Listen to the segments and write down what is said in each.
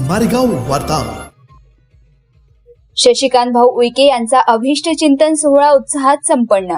मारेगाव वार्ता। शशिकांत भाऊ उईके यांचा अभिष्ट चिंतन सोहळा उत्साहात संपन्न।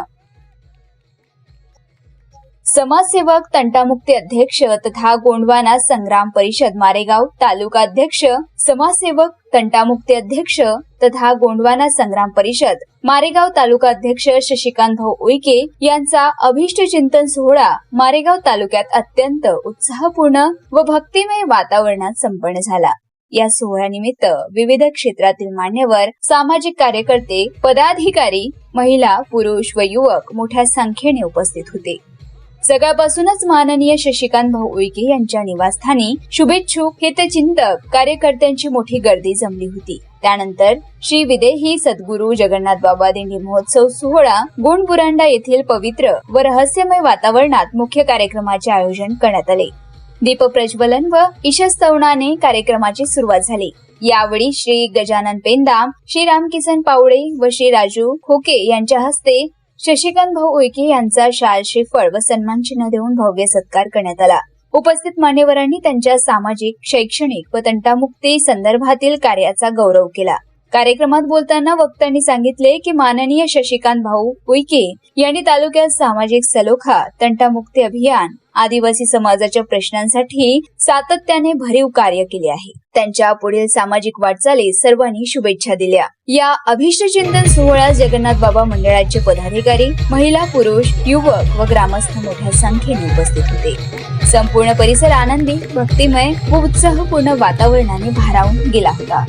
समाजसेवक तंटामुक्ती अध्यक्ष तथा गोंडवाना संग्राम परिषद मारेगाव तालुका अध्यक्ष, समाजसेवक तंटामुक्ती अध्यक्ष तथा गोंडवाना संग्राम परिषद मारेगाव तालुका अध्यक्ष शशिकांत भाऊ उईके यांचा अभिष्ट चिंतन सोहळा मारेगाव तालुक्यात अत्यंत उत्साहपूर्ण व भक्तिमय वातावरणात संपन्न झाला। या सोहळ्यानिमित्त विविध क्षेत्रातील मान्यवर, सामाजिक कार्यकर्ते, पदाधिकारी, महिला, पुरुष व युवक मोठ्या संख्येने उपस्थित होते। सकाळपासूनच माननीय शशिकांत भाऊ उईके यांच्या निवासस्थानी शुभेच्छुक, हितचिंतक, कार्यकर्त्यांची मोठी गर्दी जमली होती। त्यानंतर श्री विदेही सद्गुरू जगन्नाथ बाबा दिंडी महोत्सव सोहळा गोंडबुरांडा येथील पवित्र व रहस्यमय वातावरणात मुख्य कार्यक्रमाचे आयोजन करण्यात आले। दीप प्रज्वलन व ईशस्तवनाने कार्यक्रमाची सुरुवात झाली। यावेळी श्री गजानन पेंदाम, श्री रामकिसन पावडे व श्री राजू खोके यांच्या हस्ते शशिकांत भाऊ उईके यांचा शाल, श्रीफळ व सन्मान चिन्ह देऊन भव्य सत्कार करण्यात आला। उपस्थित मान्यवरांनी त्यांच्या सामाजिक, शैक्षणिक व तंटामुक्ती संदर्भातील कार्याचा गौरव केला। कार्यक्रमात बोलताना वक्त्यांनी सांगितले की माननीय शशिकांत भाऊ उईके यांनी तालुक्यात सामाजिक सलोखा, तंटामुक्ती अभियान, आदिवासी समाजाच्या प्रश्नांसाठी सातत्याने भरीव कार्य केले आहे। त्यांच्या पुढील सामाजिक वाटचालीस सर्वांनी शुभेच्छा दिल्या। या अभिष्ट चिंतन सोहळ्यात जगन्नाथ बाबा मंडळाचे पदाधिकारी, महिला, पुरुष, युवक व ग्रामस्थ मोठ्या संख्येने उपस्थित होते। संपूर्ण परिसर आनंदी, भक्तिमय व उत्साहपूर्ण वातावरणाने भारावून गेला होता।